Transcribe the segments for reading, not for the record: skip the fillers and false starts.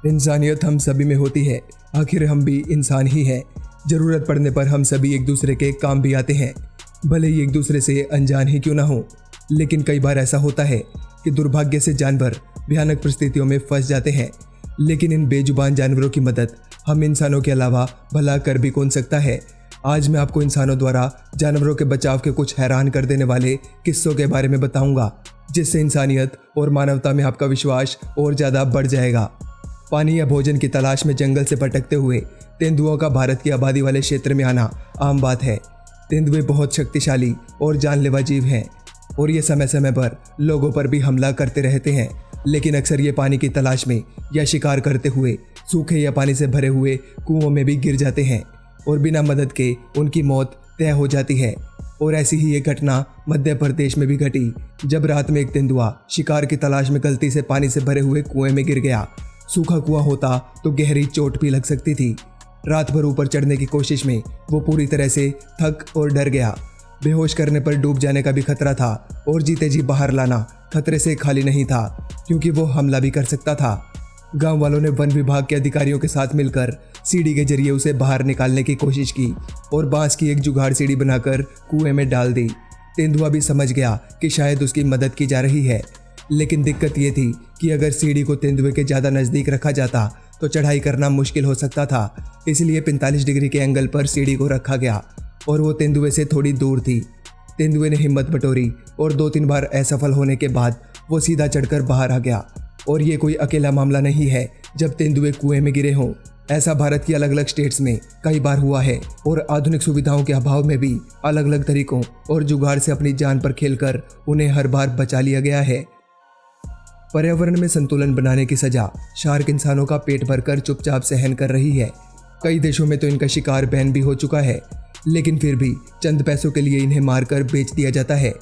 इंसानियत हम सभी में होती है, आखिर हम भी इंसान ही हैं। ज़रूरत पड़ने पर हम सभी एक दूसरे के काम भी आते हैं, भले ही एक दूसरे से अनजान ही क्यों ना हो। लेकिन कई बार ऐसा होता है कि दुर्भाग्य से जानवर भयानक परिस्थितियों में फंस जाते हैं। लेकिन इन बेजुबान जानवरों की मदद हम इंसानों के अलावा भला कर भी कौन सकता है। आज मैं आपको इंसानों द्वारा जानवरों के बचाव के कुछ हैरान कर देने वाले किस्सों के बारे में बताऊंगा, जिससे इंसानियत और मानवता में आपका विश्वास और ज़्यादा बढ़ जाएगा। पानी या भोजन की तलाश में जंगल से भटकते हुए तेंदुओं का भारत की आबादी वाले क्षेत्र में आना आम बात है। तेंदुए बहुत शक्तिशाली और जानलेवा जीव हैं और ये समय समय पर लोगों पर भी हमला करते रहते हैं। लेकिन अक्सर ये पानी की तलाश में या शिकार करते हुए सूखे या पानी से भरे हुए कुओं में भी गिर जाते हैं और बिना मदद के उनकी मौत तय हो जाती है। और ऐसी ही एक घटना मध्य प्रदेश में भी घटी, जब रात में एक तेंदुआ शिकार की तलाश में गलती से पानी से भरे हुए कुएं में गिर गया। सूखा कुआं होता तो गहरी चोट भी लग सकती थी। रात भर ऊपर चढ़ने की कोशिश में वो पूरी तरह से थक और डर गया। बेहोश करने पर डूब जाने का भी खतरा था और जीते जी बाहर लाना खतरे से खाली नहीं था, क्योंकि वो हमला भी कर सकता था। गांव वालों ने वन विभाग के अधिकारियों के साथ मिलकर सीढ़ी के जरिए उसे बाहर निकालने की कोशिश की और बांस की एक जुगाड़ सीढ़ी बनाकर कुएं में डाल दी। तेंदुआ भी समझ गया कि शायद उसकी मदद की जा रही है, लेकिन दिक्कत ये थी कि अगर सीढ़ी को तेंदुए के ज़्यादा नज़दीक रखा जाता तो चढ़ाई करना मुश्किल हो सकता था। इसलिए 45 डिग्री के एंगल पर सीढ़ी को रखा गया और वो तेंदुए से थोड़ी दूर थी। तेंदुए ने हिम्मत बटोरी और 2-3 बार असफल होने के बाद वो सीधा चढ़कर बाहर आ गया। और ये कोई अकेला मामला नहीं है जब तेंदुए कुएं में गिरे हों। ऐसा भारत की अलग अलग स्टेट्स में कई बार हुआ है और आधुनिक सुविधाओं के अभाव में भी अलग अलग तरीकों और जुगाड़ से अपनी जान पर खेलकर उन्हें हर बार बचा लिया गया है। पर्यावरण में संतुलन बनाने की सजा शार्क इंसानों का पेट भरकर चुपचाप सहन कर रही है। कई देशों में तो इनका शिकार बैन भी हो चुका है, लेकिन फिर भी चंद पैसों के लिए इन्हें मारकर बेच दिया जाता है।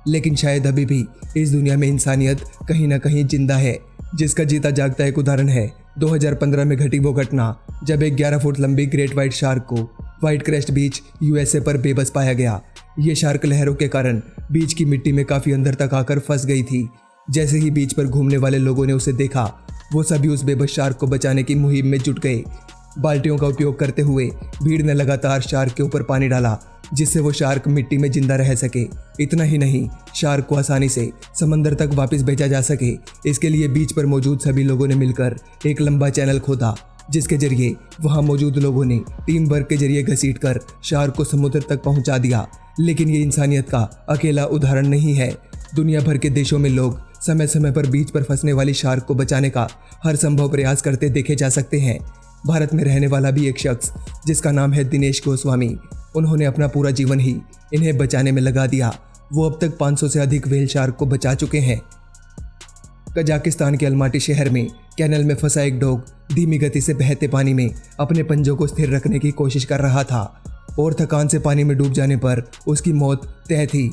लेकिन शायद अभी भी इस दुनिया में इंसानियत कहीं ना कहीं जिंदा है, जिसका जीता जागता एक उदाहरण है 2015 में घटी वो घटना जब एक 11 फुट लंबी ग्रेट व्हाइट शार्क को व्हाइट क्रेस्ट बीच यूएसए पर बेबस पाया गया। ये शार्क लहरों के कारण बीच की मिट्टी में काफ़ी अंदर तक आकर फंस गई थी। जैसे ही बीच पर घूमने वाले लोगों ने उसे देखा, वो सभी उस बेबस शार्क को बचाने की मुहिम में जुट गए। बाल्टियों का उपयोग करते हुए भीड़ ने लगातार शार्क के ऊपर पानी डाला, जिससे वो शार्क मिट्टी में जिंदा रह सके। इतना ही नहीं, शार्क को आसानी से समंदर तक वापस भेजा जा सके, इसके लिए बीच पर मौजूद सभी लोगों ने मिलकर एक लंबा चैनल खोदा, जिसके जरिए वहां मौजूद लोगों ने टीम वर्क के जरिए घसीटकर शार्क को समुद्र तक पहुंचा दिया। लेकिन ये इंसानियत का अकेला उदाहरण नहीं है। दुनिया भर के देशों में लोग समय समय पर बीच पर फंसने वाली शार्क को बचाने का हर संभव प्रयास करते देखे जा सकते हैं। भारत में रहने वाला भी एक शख्स, जिसका नाम है दिनेश गोस्वामी, उन्होंने अपना पूरा जीवन ही इन्हें बचाने में लगा दिया। वो अब तक 500 से अधिक व्हेल शार्क को बचा चुके हैं। कजाकिस्तान के अलमाटी शहर में कैनल में फंसा एक डॉग धीमी गति से बहते पानी में अपने पंजों को स्थिर रखने की कोशिश कर रहा था और थकान से पानी में डूब जाने पर उसकी मौत तय थी।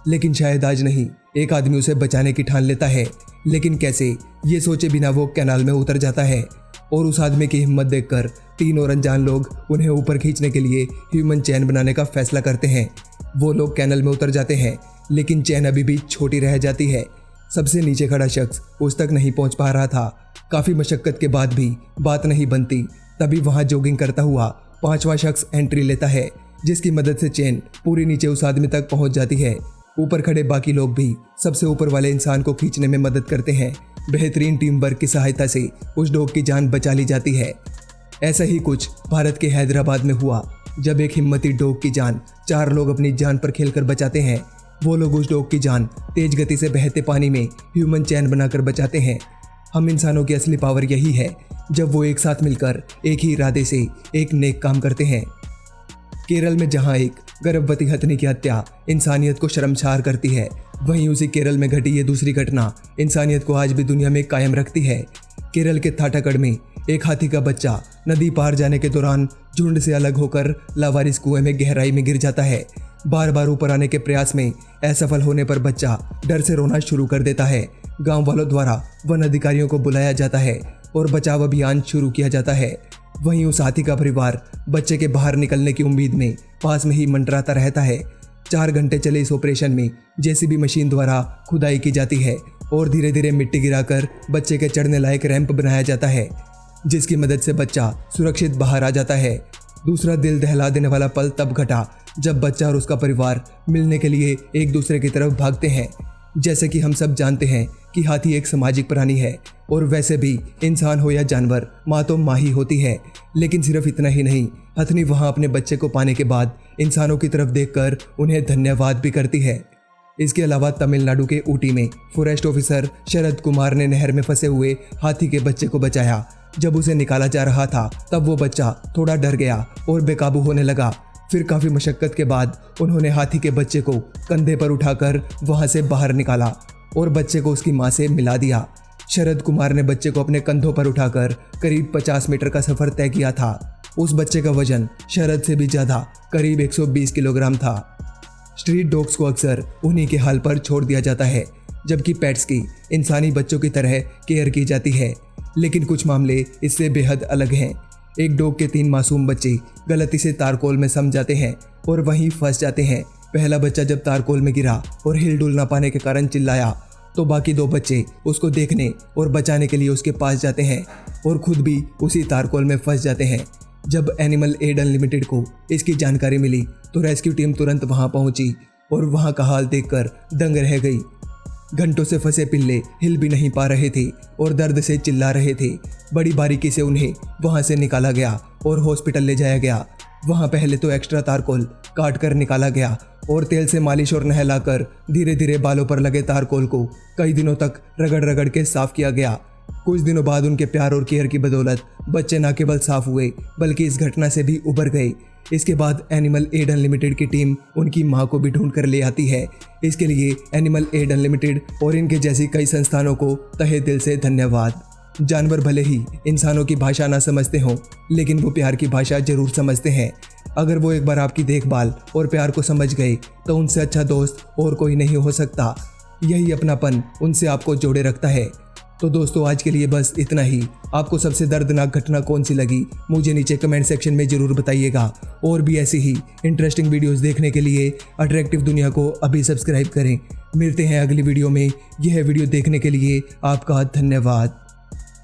लेकिन शायद आज नहीं, एक आदमी उसे बचाने की ठान लेता है। लेकिन कैसे, ये सोचे बिना वो कैनाल में उतर जाता है और उस आदमी की हिम्मत देखकर 3 और अनजान लोग उन्हें ऊपर खींचने के लिए ह्यूमन चैन बनाने का फैसला करते हैं। वो लोग कैनल में उतर जाते हैं, लेकिन चैन अभी भी छोटी रह जाती है। सबसे नीचे खड़ा शख्स उस तक नहीं पहुंच पा रहा था। काफ़ी मशक्कत के बाद भी बात नहीं बनती। तभी वहां जॉगिंग करता हुआ 5वां शख्स एंट्री लेता है, जिसकी मदद से चैन पूरी नीचे उस आदमी तक पहुंच जाती है। ऊपर खड़े बाकी लोग भी सबसे ऊपर वाले इंसान को खींचने में मदद करते हैं। बेहतरीन टीम वर्क की सहायता से उस डॉग की जान बचा ली जाती है। ऐसा ही कुछ भारत के हैदराबाद में हुआ, जब एक हिम्मती डॉग की जान 4 लोग अपनी जान पर खेलकर बचाते हैं। वो लोग उस डॉग की जान तेज गति से बहते पानी में ह्यूमन चैन बनाकर बचाते हैं। हम इंसानों की असली पावर यही है, जब वो एक साथ मिलकर एक ही इरादे से एक नेक काम करते हैं। केरल में जहां एक गर्भवती हथनी की हत्या इंसानियत को शर्मसार करती है, वहीं उसी केरल में घटी ये दूसरी घटना इंसानियत को आज भी दुनिया में कायम रखती है। केरल के थाटाकड़ में एक हाथी का बच्चा नदी पार जाने के दौरान झुंड से अलग होकर लावारिस कुएं में गहराई में गिर जाता है। बार बार ऊपर आने के प्रयास में असफल होने पर बच्चा डर से रोना शुरू कर देता है। गांव वालों द्वारा वन अधिकारियों को बुलाया जाता है और बचाव अभियान शुरू किया जाता है। वहीं उस हाथी का परिवार बच्चे के बाहर निकलने की उम्मीद में पास में ही मंडराता रहता है। 4 घंटे चले इस ऑपरेशन में जेसीबी मशीन द्वारा खुदाई की जाती है और धीरे धीरे मिट्टी गिराकर बच्चे के चढ़ने लायक रैंप बनाया जाता है। जिसकी मदद से बच्चा सुरक्षित बाहर आ जाता है। दूसरा दिल दहला देने वाला पल तब घटा जब बच्चा और उसका परिवार मिलने के लिए एक दूसरे की तरफ भागते हैं। जैसे कि हम सब जानते हैं कि हाथी एक सामाजिक प्राणी है और वैसे भी इंसान हो या जानवर, माँ तो माँ ही होती है। लेकिन सिर्फ इतना ही नहीं, हथनी वहाँ अपने बच्चे को पाने के बाद इंसानों की तरफ देखकर उन्हें धन्यवाद भी करती है। इसके अलावा तमिलनाडु के ऊटी में फॉरेस्ट ऑफिसर शरद कुमार ने नहर में फंसे हुए हाथी के बच्चे को बचाया। जब उसे निकाला जा रहा था तब वो बच्चा थोड़ा डर गया और बेकाबू होने लगा। फिर काफ़ी मशक्क़त के बाद उन्होंने हाथी के बच्चे को कंधे पर उठाकर वहाँ से बाहर निकाला और बच्चे को उसकी माँ से मिला दिया। शरद कुमार ने बच्चे को अपने कंधों पर उठाकर करीब 50 मीटर का सफ़र तय किया था। उस बच्चे का वजन शरद से भी ज़्यादा, करीब 120 किलोग्राम था। स्ट्रीट डॉग्स को अक्सर उन्हीं के हाल पर छोड़ दिया जाता है, जबकि पेट्स की इंसानी बच्चों की तरह केयर की जाती है। लेकिन कुछ मामले इससे बेहद अलग हैं। एक डॉग के 3 मासूम बच्चे गलती से तारकोल में सम जाते हैं और वहीं फंस जाते हैं। पहला बच्चा जब तारकोल में गिरा और हिल डुल ना पाने के कारण चिल्लाया तो बाकी 2 बच्चे उसको देखने और बचाने के लिए उसके पास जाते हैं और खुद भी उसी तारकोल में फंस जाते हैं। जब एनिमल एड अनलिमिटेड को इसकी जानकारी मिली तो रेस्क्यू टीम तुरंत वहां पहुंची और वहां का हाल देखकर दंग रह गई। घंटों से फंसे पिल्ले हिल भी नहीं पा रहे थे और दर्द से चिल्ला रहे थे। बड़ी बारीकी से उन्हें वहां से निकाला गया और हॉस्पिटल ले जाया गया। वहां पहले तो एक्स्ट्रा तारकोल काट कर निकाला गया और तेल से मालिश और नहलाकर धीरे धीरे बालों पर लगे तारकोल को कई दिनों तक रगड़ रगड़ के साफ किया गया। कुछ दिनों बाद उनके प्यार और केयर की बदौलत बच्चे न केवल साफ हुए बल्कि इस घटना से भी उबर गए। इसके बाद एनिमल एड अनलिमिटेड की टीम उनकी मां को भी ढूंढ कर ले आती है। इसके लिए एनिमल एड अनलिमिटेड और इनके जैसी कई संस्थानों को तहे दिल से धन्यवाद। जानवर भले ही इंसानों की भाषा ना समझते हों, लेकिन वो प्यार की भाषा जरूर समझते हैं। अगर वो एक बार आपकी देखभाल और प्यार को समझ गए तो उनसे अच्छा दोस्त और कोई नहीं हो सकता। यही अपनापन उनसे आपको जोड़े रखता है। तो दोस्तों, आज के लिए बस इतना ही। आपको सबसे दर्दनाक घटना कौन सी लगी मुझे नीचे कमेंट सेक्शन में ज़रूर बताइएगा। और भी ऐसी ही इंटरेस्टिंग वीडियोस देखने के लिए अट्रैक्टिव दुनिया को अभी सब्सक्राइब करें। मिलते हैं अगली वीडियो में। यह वीडियो देखने के लिए आपका धन्यवाद।